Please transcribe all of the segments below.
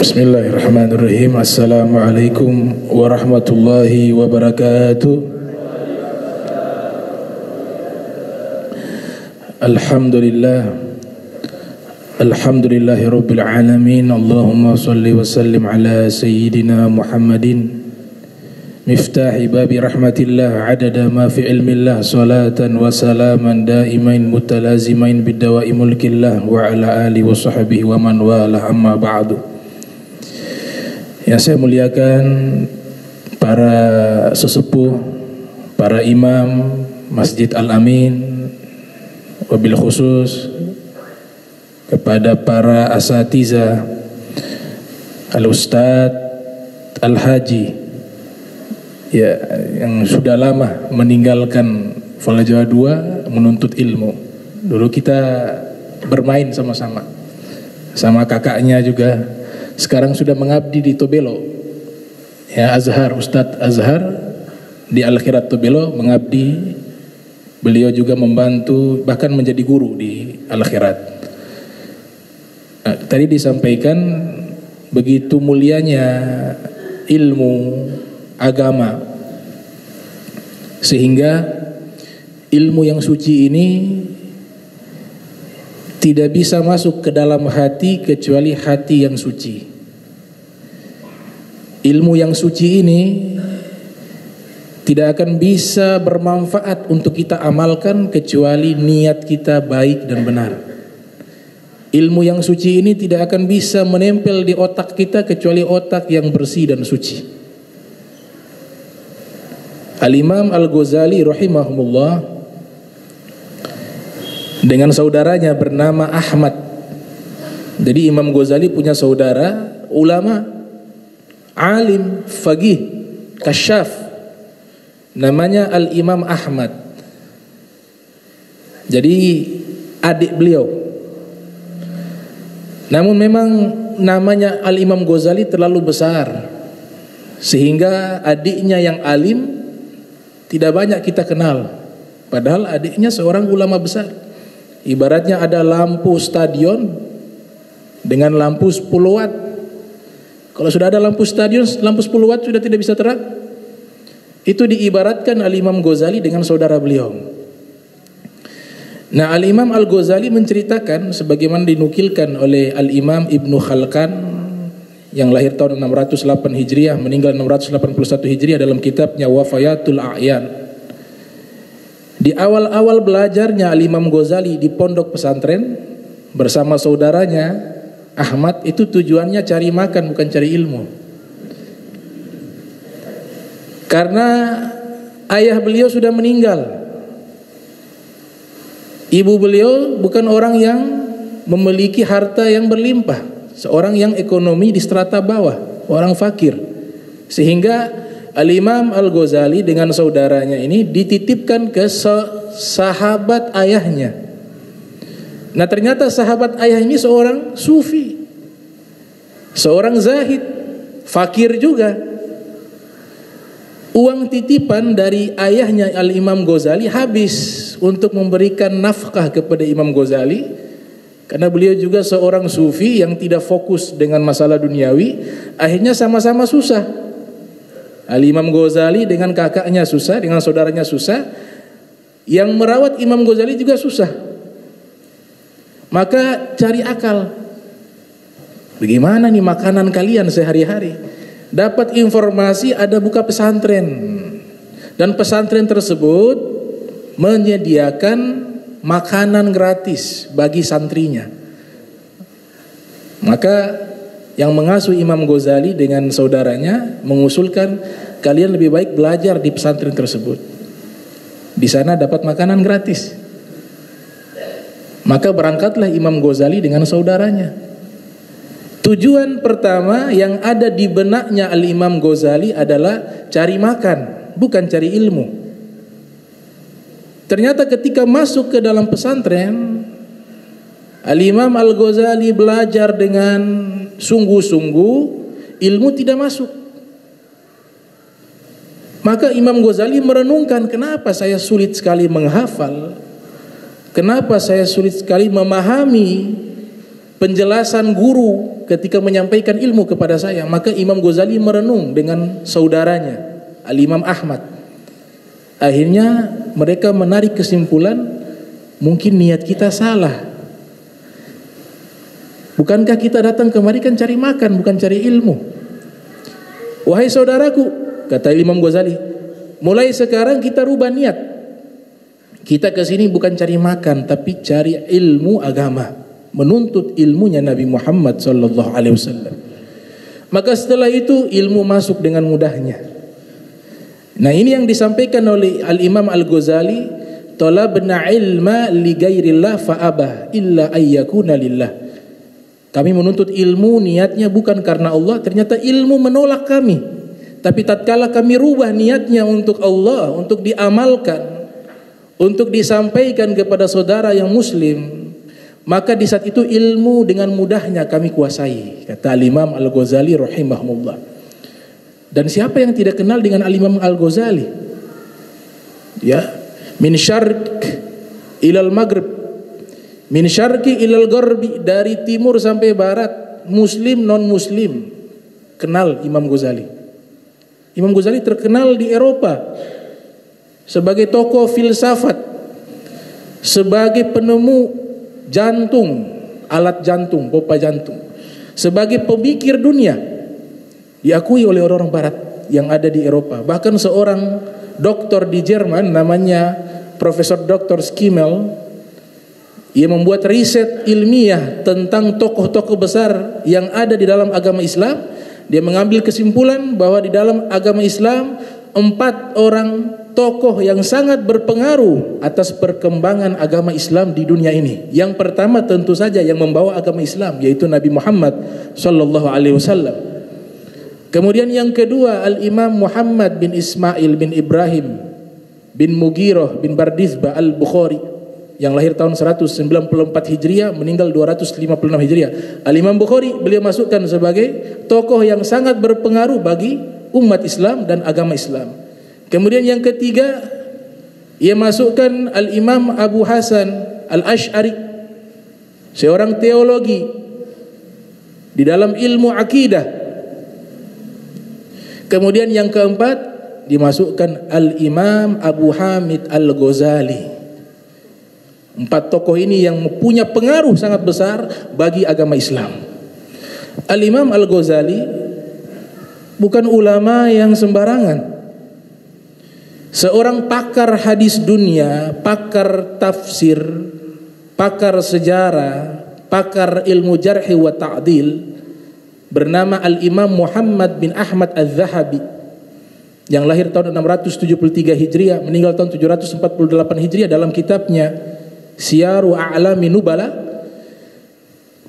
Bismillahirrahmanirrahim. Assalamualaikum warahmatullahi wabarakatuh. Alhamdulillahi rabbil alamin. Allahumma salli wa sallim ala sayyidina Muhammadin miftahi babi rahmatillah adada ma fi ilmillah, salatan wa salaman daimain mutalazimain bidawai mulkillah wa ala alihi wa sahbihi wa man wala, amma ba'du. Yang saya muliakan para sesepuh, para imam Masjid Al-Amin, wabil khusus kepada para asatiza, Al-Ustadz, Al-Haji, ya, yang sudah lama meninggalkan Fala Jawa 2 menuntut ilmu. Dulu kita bermain sama-sama, sama kakaknya juga. Sekarang sudah mengabdi di Tobelo, ya, Azhar, Ustadz Azhar di Al-Khirat Tobelo mengabdi. Beliau juga membantu, bahkan menjadi guru di Al-Khirat. Nah, tadi disampaikan begitu mulianya ilmu agama, sehingga ilmu yang suci ini tidak bisa masuk ke dalam hati kecuali hati yang suci. Ilmu yang suci ini tidak akan bisa bermanfaat untuk kita amalkan kecuali niat kita baik dan benar. Ilmu yang suci ini tidak akan bisa menempel di otak kita kecuali otak yang bersih dan suci. Al-Imam Al-Ghazali rahimahumullah dengan saudaranya bernama Ahmad. Jadi Imam Ghazali punya saudara ulama, alim, faqih, kasyaf, namanya Al-Imam Ahmad. Jadi adik beliau. Namun memang namanya Al-Imam Ghazali terlalu besar, sehingga adiknya yang alim tidak banyak kita kenal. Padahal adiknya seorang ulama besar. Ibaratnya ada lampu stadion dengan lampu 10 watt. Kalau sudah ada lampu stadion, lampu 10 watt sudah tidak bisa terang. Itu diibaratkan Al-Imam Ghazali dengan saudara beliau. Nah, Al-Imam Al-Ghazali menceritakan sebagaimana dinukilkan oleh Al-Imam Ibnu Khalkan yang lahir tahun 608 Hijriah, meninggal 681 Hijriah, dalam kitabnya Wafayatul A'yan. Di awal-awal belajarnya Al-Imam Ghazali di pondok pesantren bersama saudaranya Ahmad, itu tujuannya cari makan, bukan cari ilmu. Karena ayah beliau sudah meninggal. Ibu beliau bukan orang yang memiliki harta yang berlimpah, seorang yang ekonomi di strata bawah, orang fakir. Sehingga Al-Imam Al-Ghazali dengan saudaranya ini dititipkan ke sahabat ayahnya. Nah, ternyata sahabat ayah ini seorang sufi, seorang zahid, fakir juga. Uang titipan dari ayahnya Al-Imam Ghazali habis untuk memberikan nafkah kepada Imam Ghazali, karena beliau juga seorang sufi yang tidak fokus dengan masalah duniawi. Akhirnya sama-sama susah. Al-Imam Ghazali dengan kakaknya susah, dengan saudaranya susah, yang merawat Imam Ghazali juga susah. Maka cari akal, bagaimana nih makanan kalian sehari-hari? Dapat informasi ada buka pesantren, dan pesantren tersebut menyediakan makanan gratis bagi santrinya. Maka yang mengasuh Imam Ghazali dengan saudaranya mengusulkan, kalian lebih baik belajar di pesantren tersebut. Di sana dapat makanan gratis. Maka berangkatlah Imam Ghazali dengan saudaranya. Tujuan pertama yang ada di benaknya Al-Imam Ghazali adalah cari makan, bukan cari ilmu. Ternyata ketika masuk ke dalam pesantren, Al-Imam Al-Ghazali belajar dengan sungguh-sungguh, ilmu tidak masuk. Maka Imam Ghazali merenungkan, kenapa saya sulit sekali menghafal? kenapa saya sulit sekali memahami penjelasan guru ketika menyampaikan ilmu kepada saya. Maka Imam Ghazali merenung dengan saudaranya Al-Imam Ahmad. Akhirnya mereka menarik kesimpulan, mungkin niat kita salah. Bukankah kita datang kemari kan cari makan, bukan cari ilmu? Wahai saudaraku, kata Imam Ghazali, mulai sekarang kita rubah niat. Kita ke sini bukan cari makan, tapi cari ilmu agama, menuntut ilmunya Nabi Muhammad sallallahu alaihi wasallam. Maka setelah itu ilmu masuk dengan mudahnya. Nah, ini yang disampaikan oleh Al-Imam Al-Ghazali, talabna ilma li ghairillah fa aba illa ayyakuna lillah. Kami menuntut ilmu niatnya bukan karena Allah, ternyata ilmu menolak kami. Tapi tatkala kami rubah niatnya untuk Allah, untuk diamalkan, untuk disampaikan kepada saudara yang muslim, maka di saat itu ilmu dengan mudahnya kami kuasai, kata Al-Imam Al-Ghazali rahimahullah. Dan siapa yang tidak kenal dengan Al-Imam Al-Ghazali? Ya, min syarq ilal maghrib, min syarqi ilal gharbi, dari timur sampai barat, muslim non muslim kenal Imam Ghazali. Imam Ghazali terkenal di Eropa sebagai tokoh filsafat, sebagai penemu jantung, alat jantung, pompa jantung, sebagai pemikir dunia, diakui oleh orang-orang barat yang ada di Eropa. Bahkan seorang doktor di Jerman namanya Profesor Dr. Skimmel, ia membuat riset ilmiah tentang tokoh-tokoh besar yang ada di dalam agama Islam. Dia mengambil kesimpulan bahwa di dalam agama Islam 4 orang tokoh yang sangat berpengaruh atas perkembangan agama Islam di dunia ini. Yang pertama tentu saja yang membawa agama Islam, yaitu Nabi Muhammad sallallahu alaihi wasallam. Kemudian yang kedua Al-Imam Muhammad bin Ismail bin Ibrahim bin Mughirah bin Bardizbah Al-Bukhari, yang lahir tahun 194 Hijriah, meninggal 256 Hijriah. Al-Imam Bukhari beliau masukkan sebagai tokoh yang sangat berpengaruh bagi umat Islam dan agama Islam. Kemudian yang ketiga, ia masukkan Al-Imam Abu Hasan Al-Asy'ari, seorang teologi di dalam ilmu akidah. Kemudian yang keempat dimasukkan Al-Imam Abu Hamid Al-Ghazali. 4 tokoh ini yang punya pengaruh sangat besar bagi agama Islam. Al-Imam Al-Ghazali bukan ulama yang sembarangan. Seorang pakar hadis dunia, pakar tafsir, pakar sejarah, pakar ilmu jarhi wa ta'dil, bernama Al-Imam Muhammad bin Ahmad Al-Zahabi, yang lahir tahun 673 Hijriah, meninggal tahun 748 Hijriah. Dalam kitabnya Syiaru A'lami Nubala,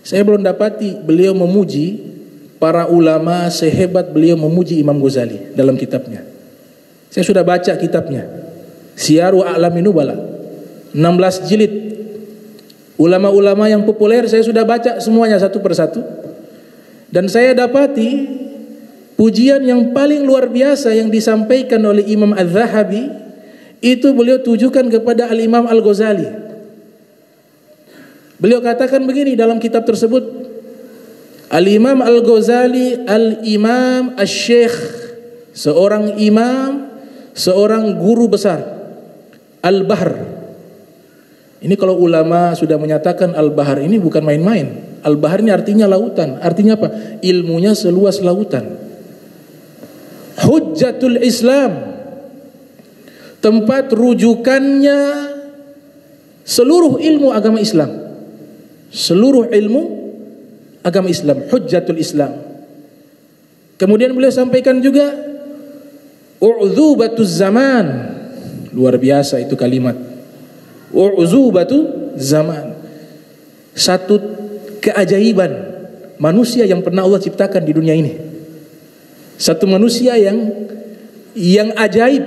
saya belum dapati beliau memuji para ulama sehebat beliau memuji Imam Ghazali dalam kitabnya. Saya sudah baca kitabnya Syiaru A'lami Nubala, 16 jilid. Ulama-ulama yang populer saya sudah baca semuanya satu persatu. Dan saya dapati pujian yang paling luar biasa yang disampaikan oleh Imam Al-Zahabi itu beliau tujukan kepada Al-Imam Al-Ghazali. Beliau katakan begini dalam kitab tersebut, Al-Imam Al-Ghazali Al-Imam Asy-Syaikh, seorang imam, seorang guru besar, Al-Bahr. Ini kalau ulama sudah menyatakan Al-Bahr ini bukan main-main. Al-Bahr ini artinya lautan. Artinya apa? Ilmunya seluas lautan. Hujjatul Islam, tempat rujukannya seluruh ilmu agama Islam. Seluruh ilmu agama Islam, Hujjatul Islam. Kemudian beliau sampaikan juga U'dzubatuz zaman. Luar biasa itu kalimat. U'dzubatuz zaman. Satu keajaiban manusia yang pernah Allah ciptakan di dunia ini. Satu manusia yang ajaib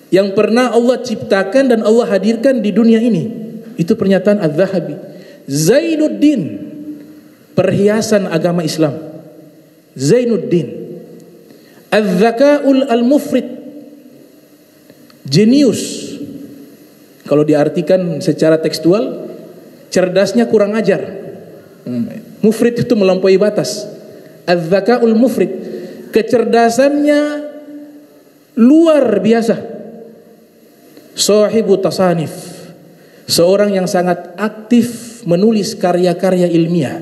yang pernah Allah ciptakan dan Allah hadirkan di dunia ini. Itu pernyataan Az-Zahabi. Zainuddin, perhiasan agama Islam. Zainuddin. Az-Zaka'ul Al-Mufrid, jenius, Kalau diartikan secara tekstual, cerdasnya kurang ajar. Mufrid itu melampaui batas. Az-zakaul mufrid, kecerdasannya luar biasa. Sahibu tasanif, seorang yang sangat aktif menulis karya-karya ilmiah.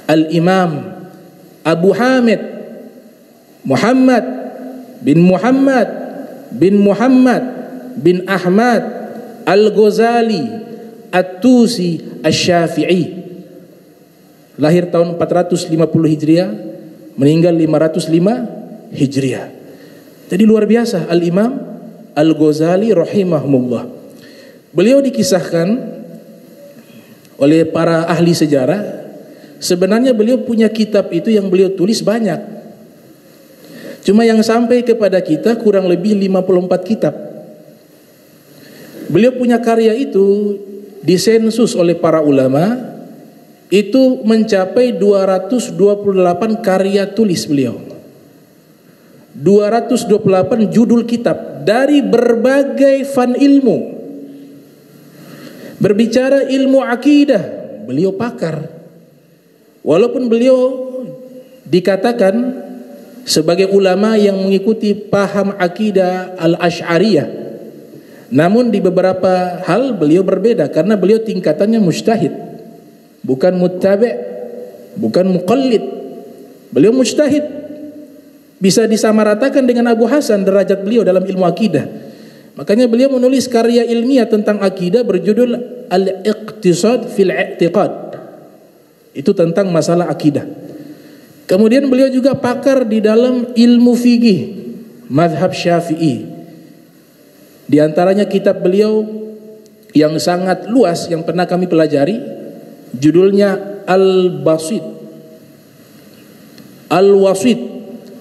Al-Imam Abu Hamid Muhammad bin Muhammad bin Muhammad bin Ahmad Al-Ghazali At-Tusi Asy-Syafi'i, lahir tahun 450 Hijriah, meninggal 505 Hijriah. Jadi luar biasa Al-Imam Al-Ghazali rahimahumullah. Beliau dikisahkan oleh para ahli sejarah, sebenarnya beliau punya kitab itu yang beliau tulis banyak. Cuma yang sampai kepada kita kurang lebih 54 kitab. Beliau punya karya itu disensus oleh para ulama, itu mencapai 228 karya tulis beliau. 228 judul kitab dari berbagai fan ilmu. Berbicara ilmu akidah, beliau pakar. Walaupun beliau dikatakan sebagai ulama yang mengikuti paham akidah al-Asy'ariyah, namun di beberapa hal beliau berbeda karena beliau tingkatannya mujtahid, bukan muttabi', bukan muqallid. Beliau mujtahid, bisa disamaratakan dengan Abu Hasan derajat beliau dalam ilmu akidah. Makanya beliau menulis karya ilmiah tentang akidah berjudul Al-Iqtisad fil I'tiqad. Itu tentang masalah akidah. Kemudian beliau juga pakar di dalam ilmu fikih mazhab Syafi'i. Di antaranya kitab beliau yang sangat luas yang pernah kami pelajari, judulnya Al-Basit, Al-Wasit,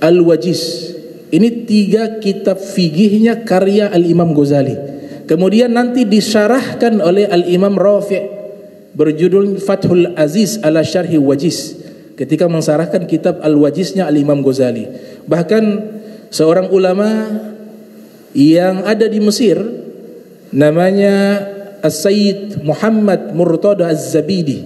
Al-Wajiz. Ini 3 kitab fikihnya karya Al-Imam Ghazali. Kemudian nanti disyarahkan oleh Al-Imam Rafi' berjudul Fathul Aziz ala Syarhi Wajiz, ketika mensyarahkan kitab Al-Wajiznya Al-Imam Ghazali. Bahkan seorang ulama yang ada di Mesir namanya As-Sayyid Muhammad Murtada Az-Zabidi,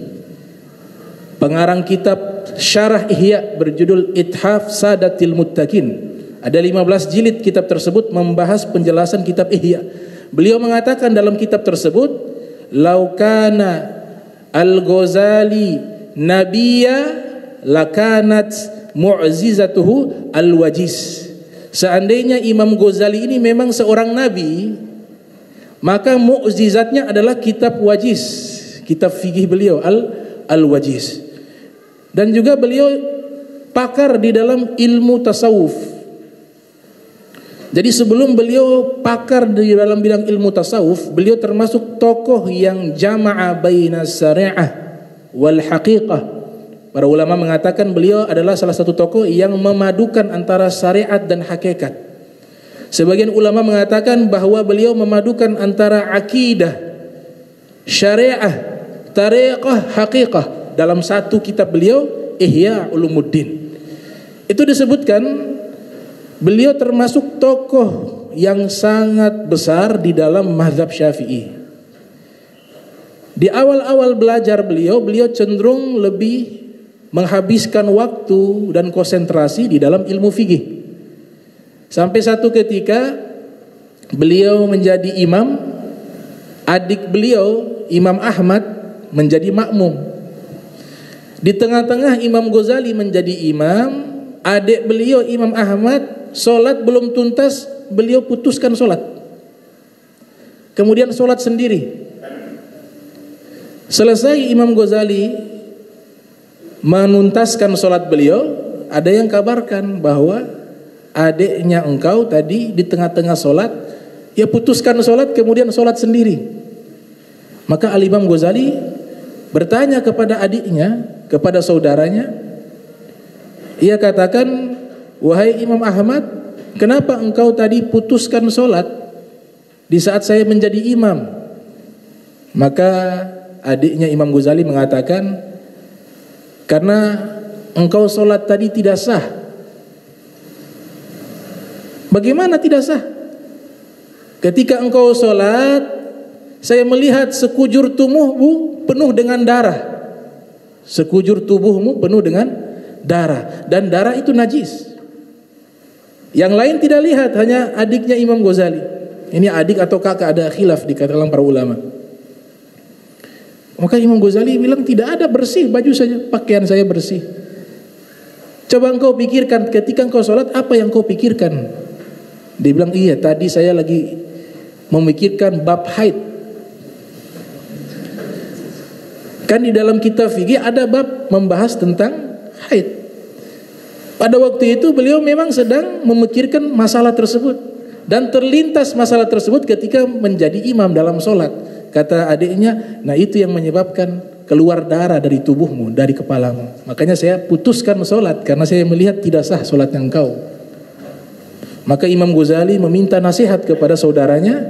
pengarang kitab Syarah Ihya berjudul Ithaf Sadatil Muttaqin. Ada 15 jilid kitab tersebut membahas penjelasan kitab Ihya. Beliau mengatakan dalam kitab tersebut, laukana Al-Ghazali nabiyya lakanat mu'zizatuhu al-wajiz. Seandainya Imam Ghazali ini memang seorang nabi, maka mu'zizatnya adalah kitab Wajiz, kitab fikih beliau Al-Wajiz. Dan juga beliau pakar di dalam ilmu tasawuf. Jadi sebelum beliau pakar di dalam bidang ilmu tasawuf, beliau termasuk tokoh yang jama'a baina syari'ah wal haqiqah. Para ulama mengatakan beliau adalah salah satu tokoh yang memadukan antara syariat dan hakikat. Sebagian ulama mengatakan bahwa beliau memadukan antara akidah, syariah, tariqah, haqiqah dalam satu kitab beliau Ihya Ulumuddin. Itu disebutkan beliau termasuk tokoh yang sangat besar di dalam mazhab Syafi'i. Di awal-awal belajar beliau cenderung lebih menghabiskan waktu dan konsentrasi di dalam ilmu fikih. Sampai satu ketika beliau menjadi imam, adik beliau Imam Ahmad menjadi makmum. Di tengah-tengah Imam Ghazali menjadi imam, adik beliau Imam Ahmad solat belum tuntas, beliau putuskan solat. Kemudian solat sendiri. Selesai Imam Ghazali menuntaskan solat beliau, ada yang kabarkan bahwa adiknya engkau tadi di tengah-tengah solat, ya putuskan solat kemudian solat sendiri. Maka Al-Imam Ghazali bertanya kepada adiknya, kepada saudaranya. Ia katakan, wahai Imam Ahmad, kenapa engkau tadi putuskan solat di saat saya menjadi imam? Maka adiknya Imam Ghazali mengatakan, karena engkau solat tadi tidak sah. Bagaimana tidak sah? Ketika engkau solat saya melihat sekujur tubuhmu penuh dengan darah. Sekujur tubuhmu penuh dengan darah, dan darah itu najis. Yang lain tidak lihat, hanya adiknya Imam Ghazali. Ini adik atau kakak, ada khilaf di kalangan para ulama. Maka Imam Ghazali bilang tidak ada, bersih baju saja, pakaian saya bersih. Coba engkau pikirkan ketika engkau sholat, apa yang kau pikirkan? Dia bilang, iya tadi saya lagi memikirkan bab haid. Kan di dalam kitab fikih ada bab membahas tentang haid. Pada waktu itu beliau memang sedang memikirkan masalah tersebut, dan terlintas masalah tersebut ketika menjadi imam dalam sholat. Kata adiknya, nah itu yang menyebabkan keluar darah dari tubuhmu, dari kepalamu. Makanya saya putuskan sholat, karena saya melihat tidak sah sholatnya engkau. Maka Imam Ghazali meminta nasihat kepada saudaranya,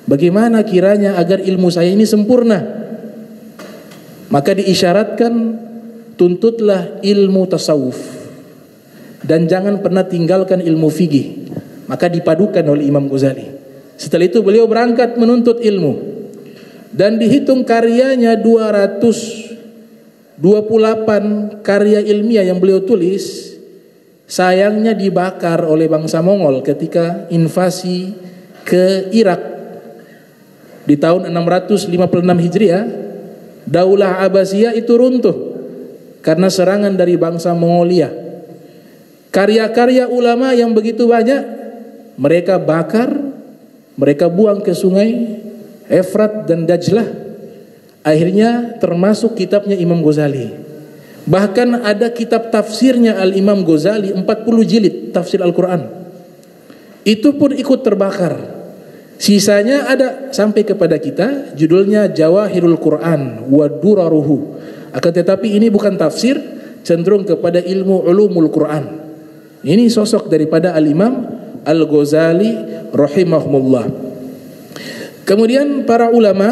bagaimana kiranya agar ilmu saya ini sempurna. Maka diisyaratkan, tuntutlah ilmu tasawuf dan jangan pernah tinggalkan ilmu fikih. Maka dipadukan oleh Imam Ghazali. Setelah itu beliau berangkat menuntut ilmu, dan dihitung karyanya 228 karya ilmiah yang beliau tulis. Sayangnya dibakar oleh bangsa Mongol ketika invasi ke Irak di tahun 656 Hijriah. Daulah Abbasiyah itu runtuh karena serangan dari bangsa Mongolia. Karya-karya ulama yang begitu banyak mereka bakar, mereka buang ke sungai Efrat dan Dajlah. Akhirnya termasuk kitabnya Imam Ghazali. Bahkan ada kitab tafsirnya Al-Imam Ghazali 40 jilid tafsir Al-Quran. Itu pun ikut terbakar. Sisanya ada sampai kepada kita, judulnya Jawahirul Quran wa Duraruhu. Akan tetapi ini bukan tafsir, cenderung kepada ilmu ulumul Quran. Ini sosok daripada Al-Imam Al-Ghazali rahimahumullah. Kemudian para ulama,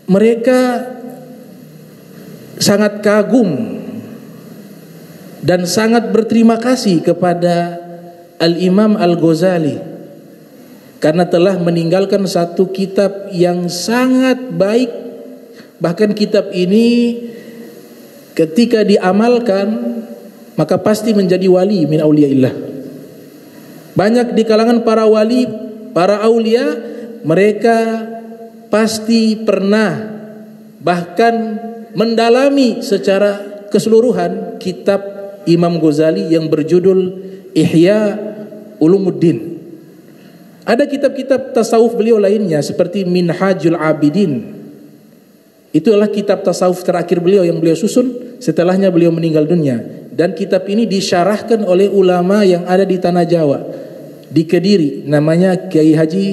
mereka sangat kagum dan sangat berterima kasih kepada Al-Imam Al-Ghazali karena telah meninggalkan satu kitab yang sangat baik. Bahkan kitab ini ketika diamalkan maka pasti menjadi wali min auliyaillah. Banyak di kalangan para wali, para aulia, mereka pasti pernah bahkan mendalami secara keseluruhan kitab Imam Ghazali yang berjudul Ihya Ulumuddin. Ada kitab-kitab tasawuf beliau lainnya seperti Minhajul Abidin. Itulah kitab tasawuf terakhir beliau yang beliau susun setelahnya beliau meninggal dunia. Dan kitab ini disyarahkan oleh ulama yang ada di tanah Jawa, di Kediri, namanya Kiai Haji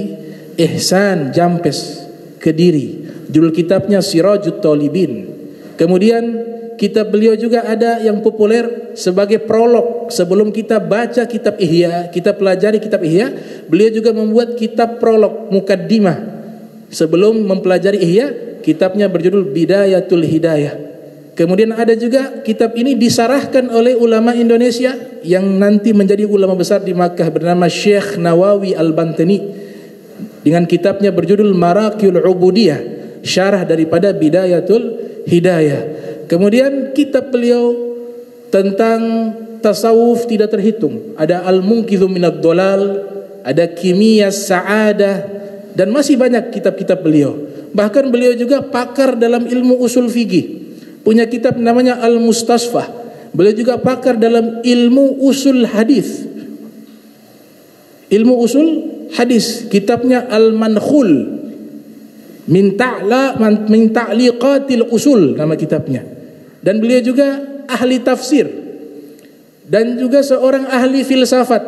Ihsan Jampes Kediri. Judul kitabnya Sirajut Talibin. Kemudian kitab beliau juga ada yang populer sebagai prolog. Sebelum kita baca kitab Ihya, kita pelajari kitab Ihya, beliau juga membuat kitab prolog, mukaddimah. Sebelum mempelajari Ihya, kitabnya berjudul Bidayatul Hidayah. Kemudian ada juga kitab ini disarahkan oleh ulama Indonesia yang nanti menjadi ulama besar di Makkah, bernama Syekh Nawawi Al-Bantani, dengan kitabnya berjudul Maraqiyul Ubudiyah, syarah daripada Bidayatul Hidayah. Kemudian kitab beliau tentang tasawuf tidak terhitung. Ada Al-Munqidhu Minad Dhalal, ada Kimiyah Sa'adah, dan masih banyak kitab-kitab beliau. Bahkan beliau juga pakar dalam ilmu usul fikih. Punya kitab namanya Al-Mustasfah. Beliau juga pakar dalam ilmu usul hadis. Ilmu usul hadis, kitabnya Al-Mankhul min ta'liqatil usul, nama kitabnya. Dan beliau juga ahli tafsir dan juga seorang ahli filsafat.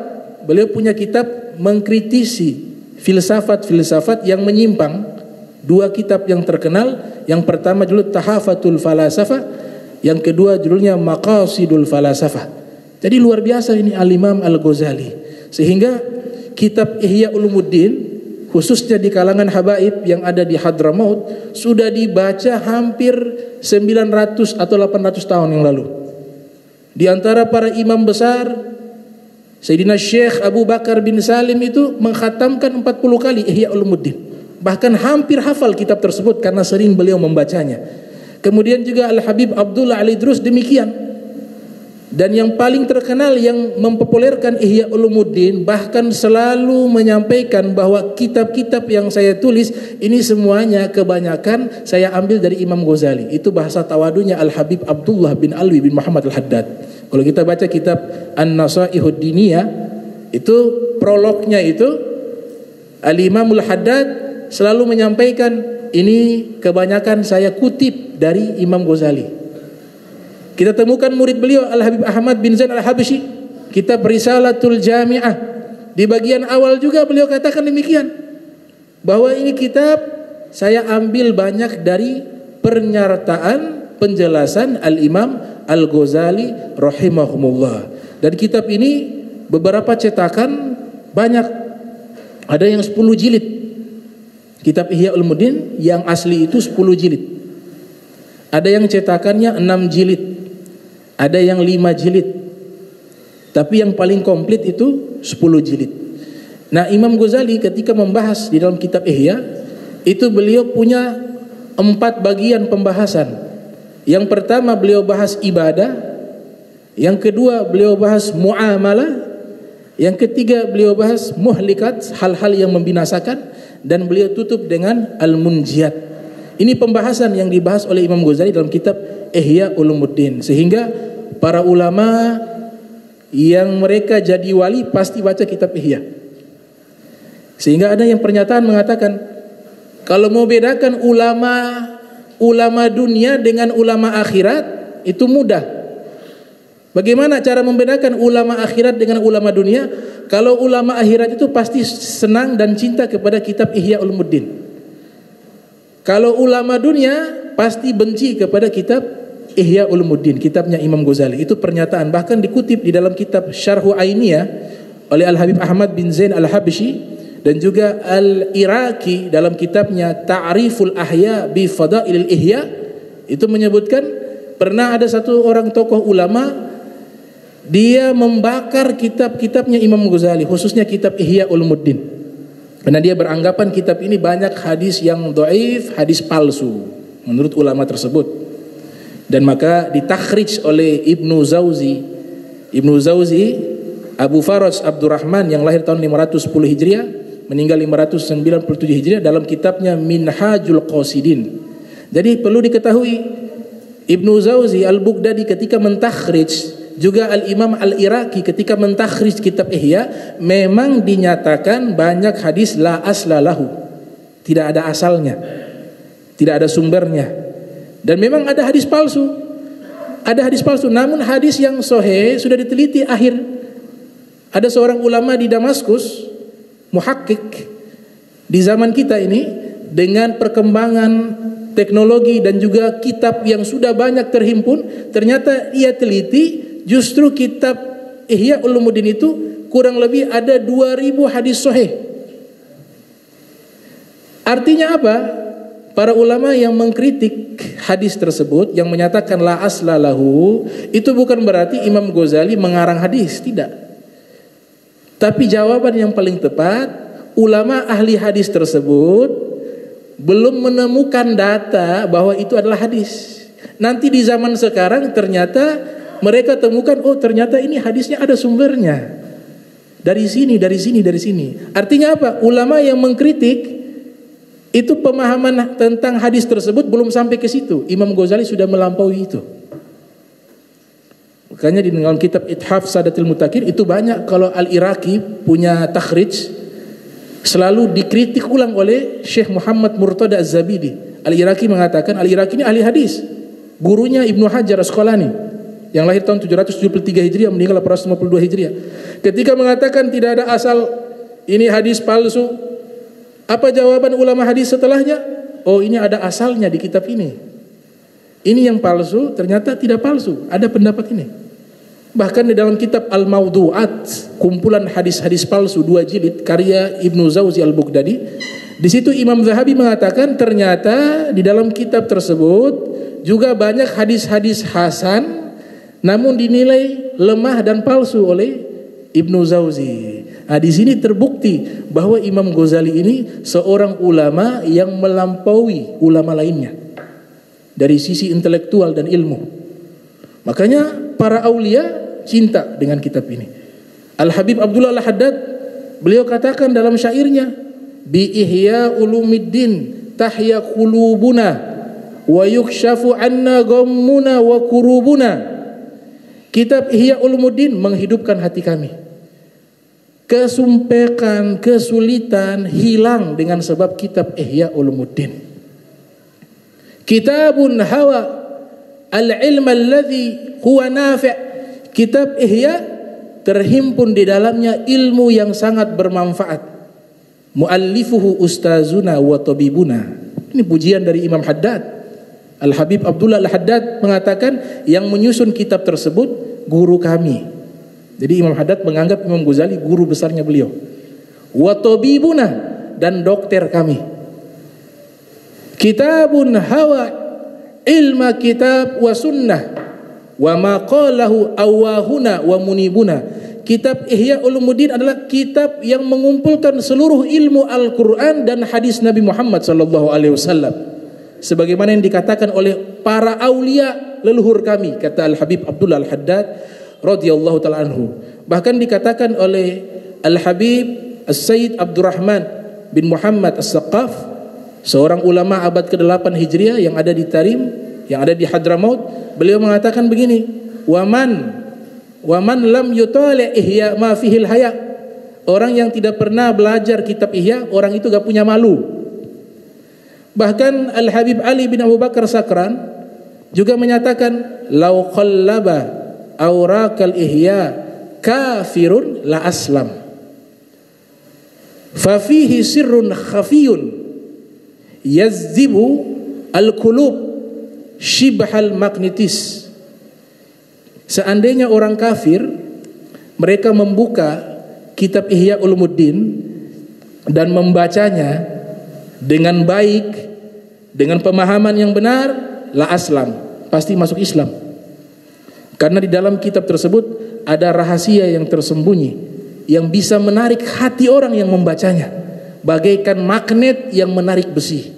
Beliau punya kitab mengkritisi filsafat-filsafat yang menyimpang. Dua kitab yang terkenal, yang pertama judul Tahafatul Falasafah, yang kedua judulnya Maqasidul Falasafah. Jadi luar biasa ini Al-Imam Al-Ghazali. Sehingga kitab Ihya Ulumuddin khususnya di kalangan habaib yang ada di Hadramaut sudah dibaca hampir 900 atau 800 tahun yang lalu. Di antara para imam besar, Sayyidina Syekh Abu Bakar bin Salim itu mengkhatamkan 40 kali Ihya Ulumuddin. bahkan hampir hafal kitab tersebut karena sering beliau membacanya. Kemudian juga Al-Habib Abdullah Al-Idrus demikian. Dan yang paling terkenal yang mempopulerkan Ihya Ulumuddin, bahkan selalu menyampaikan bahwa kitab-kitab yang saya tulis ini semuanya kebanyakan saya ambil dari Imam Ghazali. Itu bahasa tawadunya Al-Habib Abdullah bin Alwi bin Muhammad Al-Haddad. Kalau kita baca kitab An-Nasaihud Diniyah, itu prolognya itu Al-Imamul Haddad selalu menyampaikan ini kebanyakan saya kutip dari Imam Ghazali. Kita temukan murid beliau Al-Habib Ahmad bin Zain Al-Habsyi, kitab Risalatul Jami'ah. Di bagian awal juga beliau katakan demikian, bahwa ini kitab saya ambil banyak dari pernyataan penjelasan Al-Imam Al-Ghazali rahimahumullah. Dan kitab ini beberapa cetakan banyak, ada yang 10 jilid. Kitab Ihya Ulumuddin yang asli itu 10 jilid. Ada yang cetakannya 6 jilid. Ada yang 5 jilid. Tapi yang paling komplit itu 10 jilid. Nah, Imam Ghazali ketika membahas di dalam kitab Ihya, itu beliau punya 4 bagian pembahasan. Yang pertama beliau bahas ibadah, yang kedua beliau bahas muamalah, yang ketiga beliau bahas muhlikat, hal-hal yang membinasakan, dan beliau tutup dengan al-munjiat. Ini pembahasan yang dibahas oleh Imam Ghazali dalam kitab Ihya Ulumuddin, sehingga para ulama yang mereka jadi wali pasti baca kitab Ihya. Sehingga ada yang pernyataan mengatakan, kalau mau bedakan ulama dunia dengan ulama akhirat itu mudah. Bagaimana cara membedakan ulama akhirat dengan ulama dunia? Kalau ulama akhirat itu pasti senang dan cinta kepada kitab Ihya Ulumuddin. Kalau ulama dunia pasti benci kepada kitab Ihya Ulumuddin, kitabnya Imam Ghazali. Itu pernyataan bahkan dikutip di dalam kitab Syarhu Ainiyah oleh Al-Habib Ahmad bin Zain Al-Habsyi, dan juga Al-Iraqi dalam kitabnya Ta'riful Ahya bi Fadailil Ihya. Itu menyebutkan pernah ada satu orang tokoh ulama, dia membakar kitab-kitabnya Imam Ghazali, khususnya kitab Ihya Ulumuddin, karena dia beranggapan kitab ini banyak hadis yang dhaif, hadis palsu menurut ulama tersebut. Dan maka ditakhrij oleh Ibnu Zawzi Abu Faras Abdurrahman yang lahir tahun 510 Hijriah, meninggal 597 Hijriah, dalam kitabnya Minhajul Qasidin. Jadi perlu diketahui, Ibnu Zawzi Al-Baghdadi ketika mentakhrij, juga Al-Imam Al-Iraqi ketika mentakhrij kitab Ihya, memang dinyatakan banyak hadis la asla lahu, tidak ada asalnya, tidak ada sumbernya. Dan memang ada hadis palsu. Ada hadis palsu, namun hadis yang sahih sudah diteliti akhir. Ada seorang ulama di Damaskus, muhakkik di zaman kita ini, dengan perkembangan teknologi dan juga kitab yang sudah banyak terhimpun, ternyata ia teliti justru kitab Ihya Ulumuddin itu kurang lebih ada 2000 hadis sahih. Artinya apa? Para ulama yang mengkritik hadis tersebut, yang menyatakan la asla lahu, itu bukan berarti Imam Ghazali mengarang hadis, tidak. Tapi jawaban yang paling tepat, ulama ahli hadis tersebut belum menemukan data bahwa itu adalah hadis. Nanti di zaman sekarang ternyata mereka temukan, oh ternyata ini hadisnya ada sumbernya. Dari sini. Artinya apa? Ulama yang mengkritik itu pemahaman tentang hadis tersebut belum sampai ke situ. Imam Ghazali sudah melampaui itu. Makanya di dalam kitab Ithaf Sadatil Muttaqin itu banyak, kalau Al-Iraqi punya takhrij selalu dikritik ulang oleh Syekh Muhammad Murtada Az-Zabidi. Al-Iraqi mengatakan, Al-Iraqi ini ahli hadis, gurunya Ibnu Hajar Asqalani yang lahir tahun 773 Hijriah, meninggal 852 Hijriah. Ketika mengatakan tidak ada asal, ini hadis palsu, apa jawaban ulama hadis setelahnya? Oh, ini ada asalnya di kitab ini. Ini yang palsu, ternyata tidak palsu, ada pendapat ini. Bahkan di dalam kitab Al-Mawdu'at, kumpulan hadis-hadis palsu 2 jilid karya Ibnu Zawzi Al-Baghdadi, di situ Imam Zahabi mengatakan ternyata di dalam kitab tersebut juga banyak hadis-hadis hasan namun dinilai lemah dan palsu oleh Ibnu Zawzi. Nah, di sini terbukti bahwa Imam Ghazali ini seorang ulama yang melampaui ulama lainnya dari sisi intelektual dan ilmu. Makanya para aulia cinta dengan kitab ini. Al-Habib Abdullah Al-Haddad, beliau katakan dalam syairnya, bi ihya ulumiddin tahya qulubuna wa yukshafu anna ghammuna wa kurubuna. Kitab Ihya Ulumuddin menghidupkan hati kami. Kesumpekan, kesulitan hilang dengan sebab kitab Ihya Ulumuddin. Kitabun hawa al-ilm alladhi huwa nafi'. Kitab Ihya terhimpun di dalamnya ilmu yang sangat bermanfaat. Muallifuhu ustazuna wa tabibuna. Ini pujian dari Imam Haddad. Al-Habib Abdullah Al-Haddad mengatakan yang menyusun kitab tersebut guru kami. Jadi Imam Haddad menganggap Imam Ghazali guru besarnya beliau. Wa tabibuna, dan dokter kami. Kitabun hawa ilma kitab wa sunnah wa ma qalahu awahuna wa munibuna. Kitab Ihya Ulumuddin adalah kitab yang mengumpulkan seluruh ilmu Al-Quran dan hadis Nabi Muhammad SAW, sebagaimana yang dikatakan oleh para aulia leluhur kami, kata Al-Habib Abdullah Al-Haddad radhiyallahu ta'ala anhu. Bahkan dikatakan oleh Al-Habib As-Sayyid Abdurrahman bin Muhammad As-Saqaf, seorang ulama abad ke-8 Hijriah yang ada di Tarim, yang ada di Hadramaut. Beliau mengatakan begini, Waman lam yutali ihya ma fihil haya. Orang yang tidak pernah belajar kitab Ihya, orang itu gak punya malu. Bahkan Al-Habib Ali bin Abu Bakar Sakran juga menyatakan, lau qallaba awraqal ihya kafirun la aslam. Fa fihi sirrun khafiyun yazzibu al-qulub shibhal magnetis. Seandainya orang kafir mereka membuka kitab Ihya Ulumuddin dan membacanya dengan baik, dengan pemahaman yang benar, la aslam, pasti masuk Islam. Karena di dalam kitab tersebut ada rahasia yang tersembunyi yang bisa menarik hati orang yang membacanya, bagaikan magnet yang menarik besi.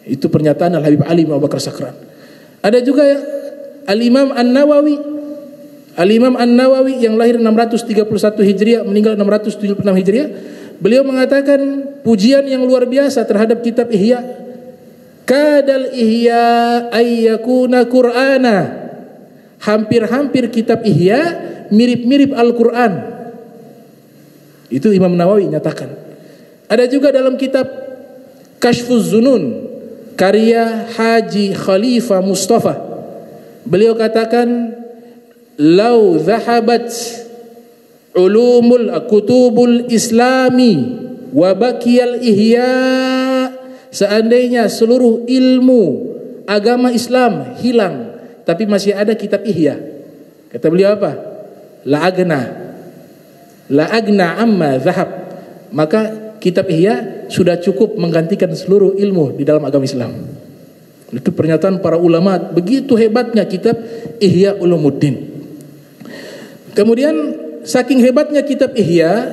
Itu pernyataan Al-Habib Ali bin Abu Bakar Sakran. Ada juga Al-Imam An-Nawawi. Al-Imam An-Nawawi yang lahir 631 Hijriah, meninggal 676 Hijriah. Beliau mengatakan pujian yang luar biasa terhadap kitab Ihya. Kadal Ihya ayyakuna Qur'ana. Hampir-hampir kitab Ihya mirip-mirip Al-Quran. Itu Imam Nawawi nyatakan. Ada juga dalam kitab Kashfuz Zunun karya Haji Khalifah Mustafa. Beliau katakan, lau zahabat ulumul kutubul islami wa baqiyal ihya. Seandainya seluruh ilmu agama Islam hilang, tapi masih ada kitab Ihya, kata beliau apa? La agna amma zahab. Maka kitab Ihya sudah cukup menggantikan seluruh ilmu di dalam agama Islam. Itu pernyataan para ulama, begitu hebatnya kitab Ihya Ulumuddin. Kemudian saking hebatnya kitab Ihya,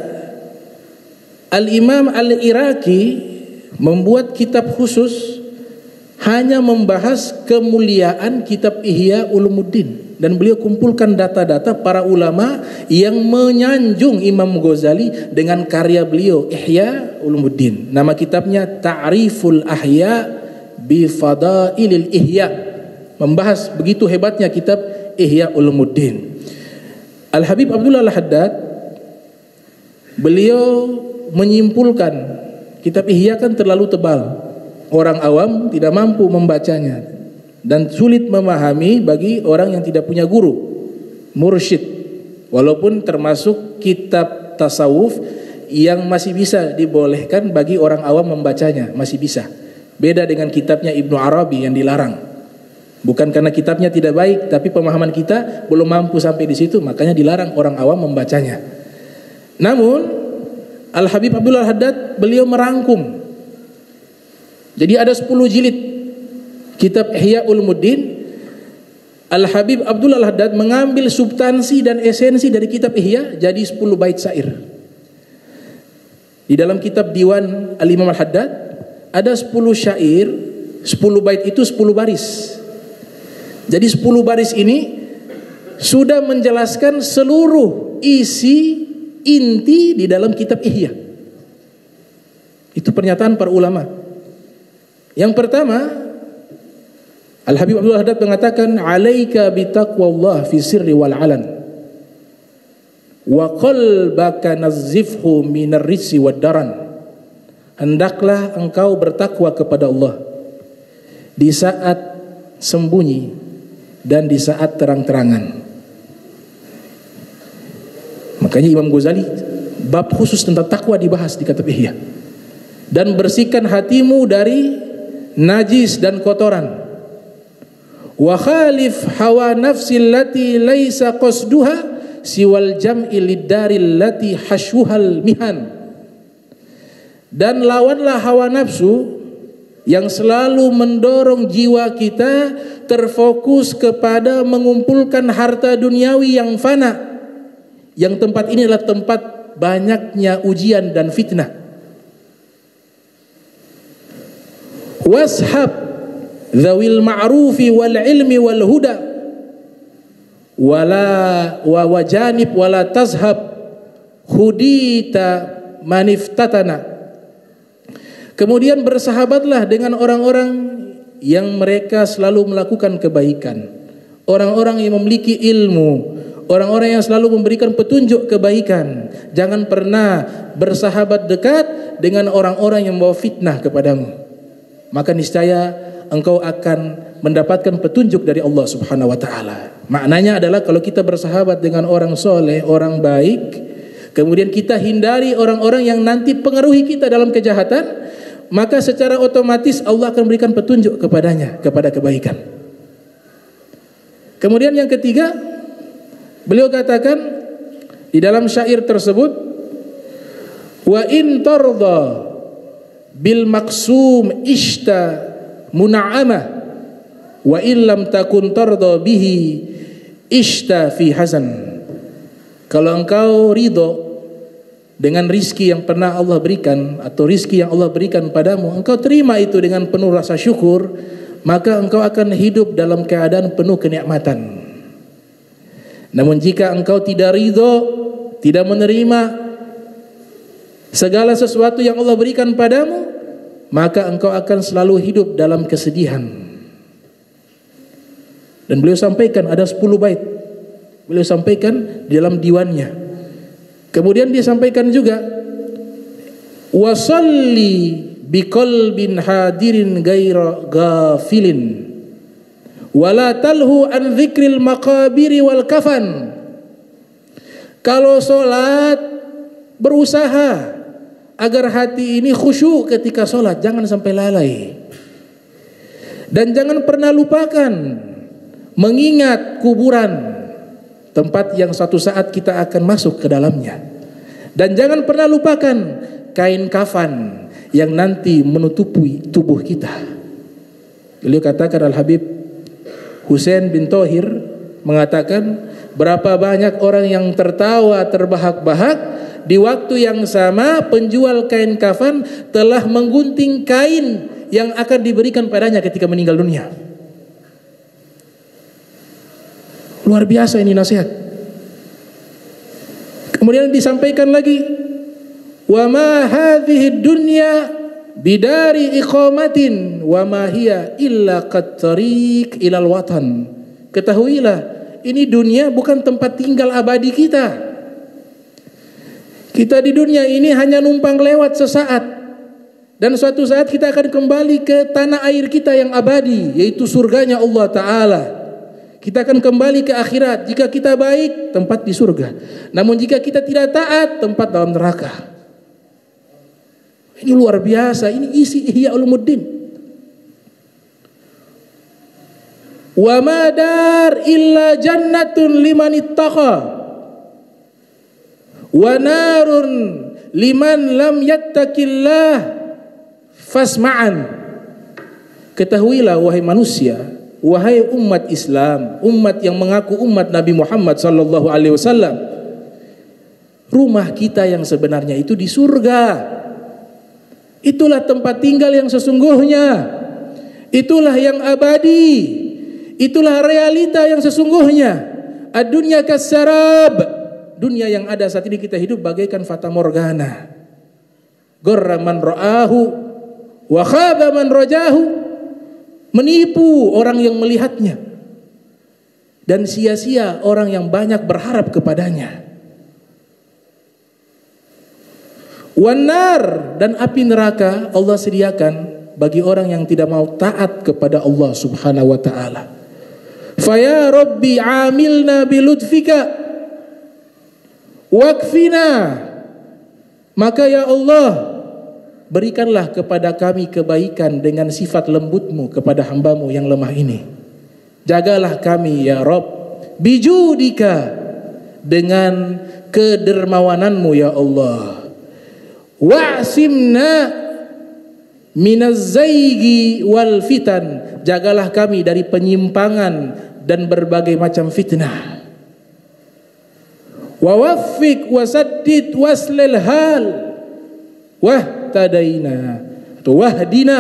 Al-Imam Al-Iraqi membuat kitab khusus hanya membahas kemuliaan kitab Ihya Ulumuddin, dan beliau kumpulkan data-data para ulama yang menyanjung Imam Ghazali dengan karya beliau Ihya Ulumuddin. Nama kitabnya Ta'riful Ahya bi Fadailil Ihya, membahas begitu hebatnya kitab Ihya Ulumuddin. Al-Habib Abdullah Al-Haddad beliau menyimpulkan kitab Ihya kan terlalu tebal, orang awam tidak mampu membacanya dan sulit memahami bagi orang yang tidak punya guru, mursyid. Walaupun termasuk kitab tasawuf yang masih bisa dibolehkan bagi orang awam membacanya, masih bisa. Beda dengan kitabnya Ibnu Arabi yang dilarang. Bukan karena kitabnya tidak baik, tapi pemahaman kita belum mampu sampai di situ, makanya dilarang orang awam membacanya. Namun Al-Habib Abdullah Al-Haddad beliau merangkum. Jadi ada 10 jilid kitab Ihya Ulumuddin. Al-Habib Abdullah Al-Haddad mengambil substansi dan esensi dari kitab Ihya jadi 10 bait syair. Di dalam kitab Diwan Al-Imam Al-Haddad ada 10 syair, 10 bait itu 10 baris. Jadi 10 baris ini sudah menjelaskan seluruh isi inti di dalam kitab Ihya. Itu pernyataan para ulama. Yang pertama, Al-Habib Abdul Haddad mengatakan, "Alaika bitaqwallah fi sirri wal alan wa qalbaka nazzifhu minar rijsi wad daran." Hendaklah engkau bertakwa kepada Allah di saat sembunyi dan di saat terang-terangan. Makanya Imam Ghazali bab khusus tentang takwa dibahas di kitab Ihya. Dan bersihkan hatimu dari najis dan kotoran. Wa khalif hawa nafsi allati laisa qasduha siwal jam'i liddaril lati hashuhal mihan. Dan lawanlah hawa nafsu yang selalu mendorong jiwa kita terfokus kepada mengumpulkan harta duniawi yang fana. Yang tempat ini adalah tempat banyaknya ujian dan fitnah. Washab dzawil ma'rufi wal ilmi wal huda wala wa wajanib wala tazhab hudita maniftatana. Kemudian bersahabatlah dengan orang-orang yang mereka selalu melakukan kebaikan, orang-orang yang memiliki ilmu, orang-orang yang selalu memberikan petunjuk kebaikan. Jangan pernah bersahabat dekat dengan orang-orang yang membawa fitnah kepadamu. Maka niscaya engkau akan mendapatkan petunjuk dari Allah Subhanahu wa taala. Maknanya adalah kalau kita bersahabat dengan orang soleh, orang baik, kemudian kita hindari orang-orang yang nanti pengaruhi kita dalam kejahatan, maka secara otomatis Allah akan berikan petunjuk kepadanya, kepada kebaikan. Kemudian yang ketiga, beliau katakan di dalam syair tersebut, wa in tarda bil maksum ishta muna'amah wa in lam takun tarda bihi ishta fi hazan. Kalau engkau ridho dengan rizki yang pernah Allah berikan atau rizki yang Allah berikan padamu, engkau terima itu dengan penuh rasa syukur, maka engkau akan hidup dalam keadaan penuh kenikmatan. Namun jika engkau tidak ridho, tidak menerima segala sesuatu yang Allah berikan padamu, maka engkau akan selalu hidup dalam kesedihan. Dan beliau sampaikan ada 10 bait. Beliau sampaikan di dalam diwannya. Kemudian dia sampaikan juga, wasalli biqalbin hadirin gaira ghafilin wala talhu an dzikril maqabiri wal kafan. Kalau sholat, berusaha agar hati ini khusyuk ketika sholat, jangan sampai lalai. Dan jangan pernah lupakan mengingat kuburan, tempat yang suatu saat kita akan masuk ke dalamnya. Dan jangan pernah lupakan kain kafan yang nanti menutupi tubuh kita. Beliau katakan, Al-Habib Husain bin Thohir mengatakan, berapa banyak orang yang tertawa terbahak-bahak, di waktu yang sama penjual kain kafan telah menggunting kain yang akan diberikan padanya ketika meninggal dunia. Luar biasa ini nasihat. Kemudian disampaikan lagi, wa ma hadhihi dunya bidari iqamatin wa ma hiya illa qattariq ilal watan. Ketahuilah, ini dunia bukan tempat tinggal abadi kita. Kita di dunia ini hanya numpang lewat sesaat, dan suatu saat kita akan kembali ke tanah air kita yang abadi, yaitu surganya Allah Ta'ala. Kita akan kembali ke akhirat. Jika kita baik, tempat di surga. Namun jika kita tidak taat, tempat dalam neraka. Ini luar biasa. Ini isi Ihya Ulumuddin. Wa ma dar illa jannatun liman ittaqa wa narun liman lam yattaqillah fasma'an. Ketahuilah wahai manusia, wahai umat Islam, umat yang mengaku umat Nabi Muhammad sallallahu alaihi wasallam, rumah kita yang sebenarnya itu di surga. Itulah tempat tinggal yang sesungguhnya. Itulah yang abadi. Itulah realita yang sesungguhnya. Ad-dunya kassarab. Dunia yang ada saat ini kita hidup bagaikan fata morgana. Gharra man ra'ahu wa khaba man rajahu. Menipu orang yang melihatnya dan sia-sia orang yang banyak berharap kepadanya. Wanar, dan api neraka Allah sediakan bagi orang yang tidak mau taat kepada Allah Subhanahu wa taala. Fa ya rabbi amilna bilutfika wakfina. Maka ya Allah, berikanlah kepada kami kebaikan dengan sifat lembutmu kepada hambamu yang lemah ini. Jagalah kami ya Rabb bijudika, dengan kedermawananmu ya Allah. Wa'simna minaz zaigi wal fitan, jagalah kami dari penyimpangan dan berbagai macam fitnah. Wa waffiq wasaddid waslil hal wahtadaina atau wahdina,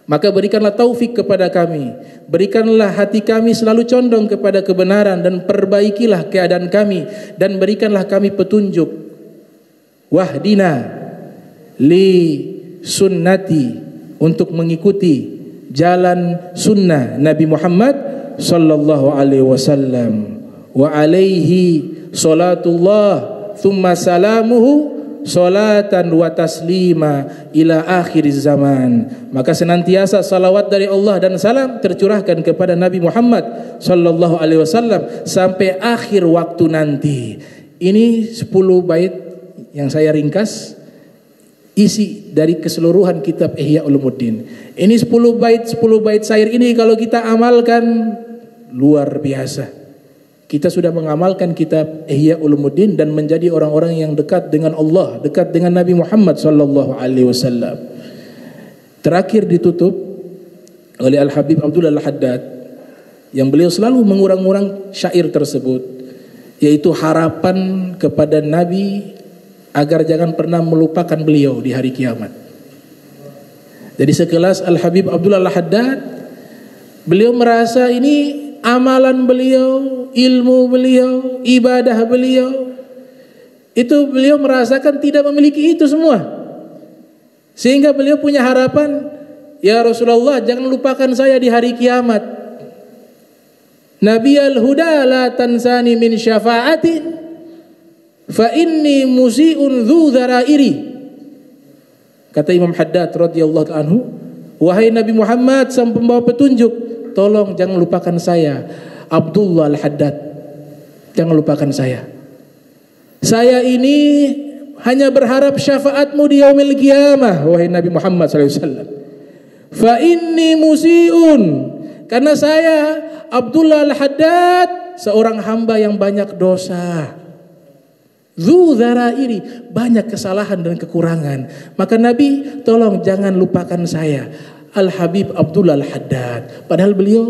maka berikanlah taufik kepada kami, berikanlah hati kami selalu condong kepada kebenaran, dan perbaikilah keadaan kami, dan berikanlah kami petunjuk. Wahdina li sunnati, untuk mengikuti jalan sunnah Nabi Muhammad sallallahu alaihi wasallam. Wa alaihi salatullah thumma salamuhu salatan wa taslima ila akhir zaman. Maka senantiasa salawat dari Allah dan salam tercurahkan kepada Nabi Muhammad sallallahu alaihi wasallam sampai akhir waktu nanti. Ini 10 bait yang saya ringkas isi dari keseluruhan kitab Ihya Ulumuddin. Ini 10 bait syair ini kalau kita amalkan luar biasa. Kita sudah mengamalkan kitab Ihya Ulumuddin dan menjadi orang-orang yang dekat dengan Allah, dekat dengan Nabi Muhammad sallallahu alaihi wasallam. Terakhir ditutup oleh Al-Habib Abdul Al-Haddad yang beliau selalu mengurang-urang syair tersebut, yaitu harapan kepada Nabi agar jangan pernah melupakan beliau di hari kiamat. Jadi sekelas Al-Habib Abdul Al-Haddad, beliau merasa ini amalan beliau, ilmu beliau, ibadah beliau, itu beliau merasakan tidak memiliki itu semua. Sehingga beliau punya harapan, ya Rasulullah, jangan lupakan saya di hari kiamat. Nabi al-huda la tansani min syafa'atin fa inni musi'un dzu dzarairi. Kata Imam Haddad radhiyallahu anhu, wahai Nabi Muhammad sang pembawa petunjuk, tolong jangan lupakan saya, Abdullah Al-Haddad. Jangan lupakan saya. Saya ini hanya berharap syafaatmu di yaumil qiyamah, wahai Nabi Muhammad SAW. Fa inni musi'un, karena saya Abdullah Al-Haddad seorang hamba yang banyak dosa. Dzu dzarairi, banyak kesalahan dan kekurangan. Maka Nabi, tolong jangan lupakan saya, Al-Habib Abdullah Al-Haddad. Padahal beliau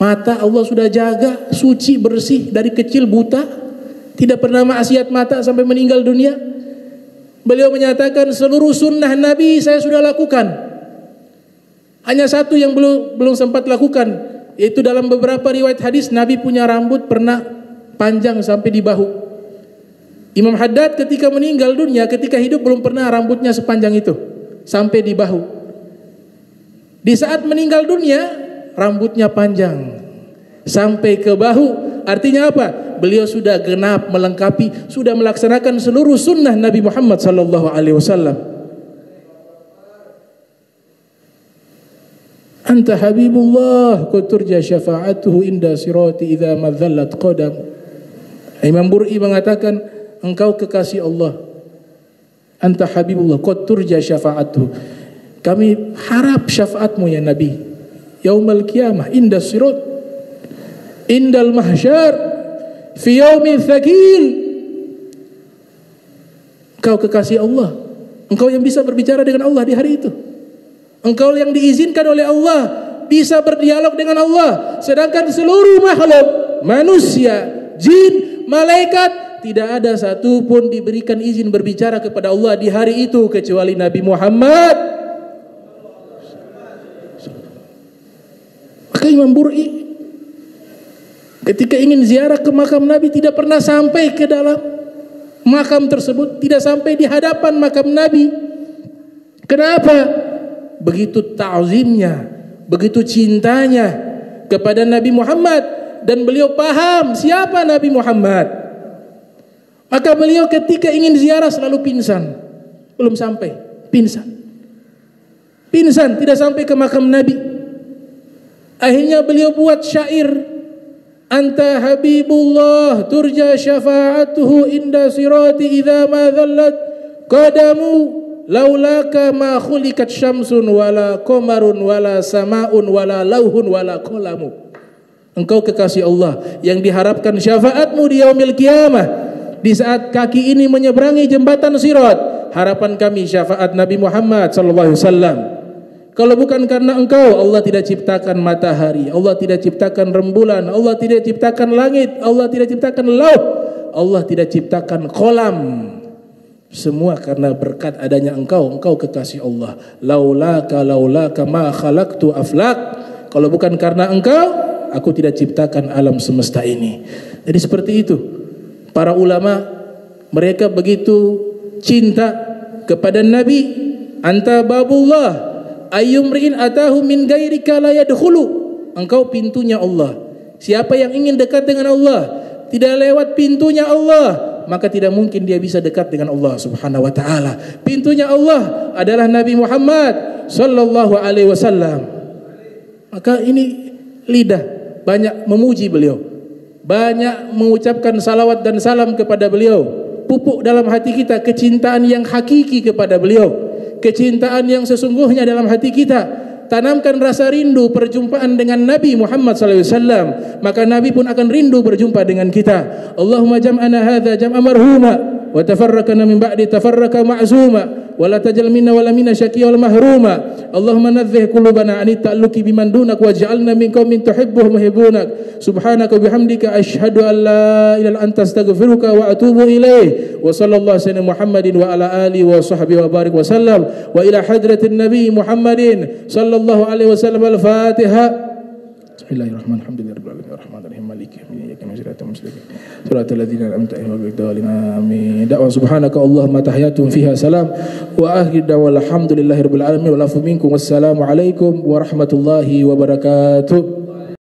mata Allah sudah jaga, suci, bersih, dari kecil buta, tidak pernah maksiat mata sampai meninggal dunia. Beliau menyatakan seluruh sunnah Nabi saya sudah lakukan. Hanya satu yang belum sempat lakukan, yaitu dalam beberapa riwayat hadis Nabi punya rambut pernah panjang sampai di bahu. Imam Haddad ketika meninggal dunia, ketika hidup belum pernah rambutnya sepanjang itu, sampai di bahu. Di saat meninggal dunia, rambutnya panjang sampai ke bahu. Artinya apa? Beliau sudah genap melengkapi, sudah melaksanakan seluruh sunnah Nabi Muhammad sallallahu alaihi wasallam. Anta habibullah qad turja syafa'atuhu inda sirati idza madzallat qadam. Imam Bur'i mengatakan, engkau kekasih Allah. Anta habibullah qad turja syafa'atuhu. Kami harap syafaatmu ya Nabi. Yaumul qiyamah, inda sirat, indal mahsyar, fi yaumin tsaqil. Engkau kekasih Allah. Engkau yang bisa berbicara dengan Allah di hari itu. Engkau yang diizinkan oleh Allah bisa berdialog dengan Allah. Sedangkan seluruh makhluk, manusia, jin, malaikat tidak ada satu pun diberikan izin berbicara kepada Allah di hari itu kecuali Nabi Muhammad. Maka Imam Bur'i ketika ingin ziarah ke makam Nabi tidak pernah sampai ke dalam makam tersebut, tidak sampai di hadapan makam Nabi. Kenapa? Begitu ta'zimnya, begitu cintanya kepada Nabi Muhammad, dan beliau paham siapa Nabi Muhammad. Maka beliau ketika ingin ziarah selalu pingsan, belum sampai, pingsan, tidak sampai ke makam Nabi. Akhirnya beliau buat syair, anta habibullah turja syafa'atuhu inda sirati idza ma dhallat qadamu laulaka ma khuliqat syamsun wala qamarun wala samaun wala lauhun wala qalamu. Engkau kekasih Allah yang diharapkan syafaatmu di yaumil qiyamah, di saat kaki ini menyeberangi jembatan Sirat. Harapan kami syafaat Nabi Muhammad sallallahu alaihi wasallam. Kalau bukan karena engkau, Allah tidak ciptakan matahari, Allah tidak ciptakan rembulan, Allah tidak ciptakan langit, Allah tidak ciptakan lauh, Allah tidak ciptakan kolam. Semua karena berkat adanya engkau kekasih Allah. Laulaka ma khalaqtu aflak. Kalau bukan karena engkau, aku tidak ciptakan alam semesta ini. Jadi seperti itu. Para ulama, mereka begitu cinta kepada Nabi. Anta babullah ayyumri'in atahu min ghairika la yadkhulu. Engkau pintunya Allah. Siapa yang ingin dekat dengan Allah tidak lewat pintunya Allah, maka tidak mungkin dia bisa dekat dengan Allah Subhanahu wa taala. Pintunya Allah adalah Nabi Muhammad sallallahu alaihi wasallam. Maka ini lidah banyak memuji beliau, banyak mengucapkan salawat dan salam kepada beliau. Pupuk dalam hati kita kecintaan yang hakiki kepada beliau, kecintaan yang sesungguhnya dalam hati kita. Tanamkan rasa rindu perjumpaan dengan Nabi Muhammad SAW, maka Nabi pun akan rindu berjumpa dengan kita. Allahumma jam'ana hadza jam'a marhuma wa tafarraqana min ba'di tafarraqa ma'zuma wa la tajal minna wa la minna syaqiyal mahruma. Allahumma nadzih qulubana an ta'alluqi biman dunak waj'alna min qaumin tuhibbuhum yuhibbunak. Subhanaka bihamdika asyhadu an la ilaha illa anta astaghfiruka wa atubu ilaih. Wa sallallahu alaihi Muhammadin wa ala alihi wa sahbihi wa barik wa sallam wa ila hadratin nabi Muhammadin sallallahu alaihi wasallam. Al-Fatihah. Bismillahirrahmanirrahim. Alhamdulillahirabbil alamin arrahmanirrahim maliki yaumiddin iyyaka na'budu wa iyyaka nasta'in shiratal ladzina an'amta alaihim ghairil maghdubi alaihim amin. Da'wa subhanaka allahumma tahiyyatun fiha salam wa akhir da'wa alhamdulillahirabbil alamin wa lafu minkum wassalamu alaikum warahmatullahi wabarakatuh.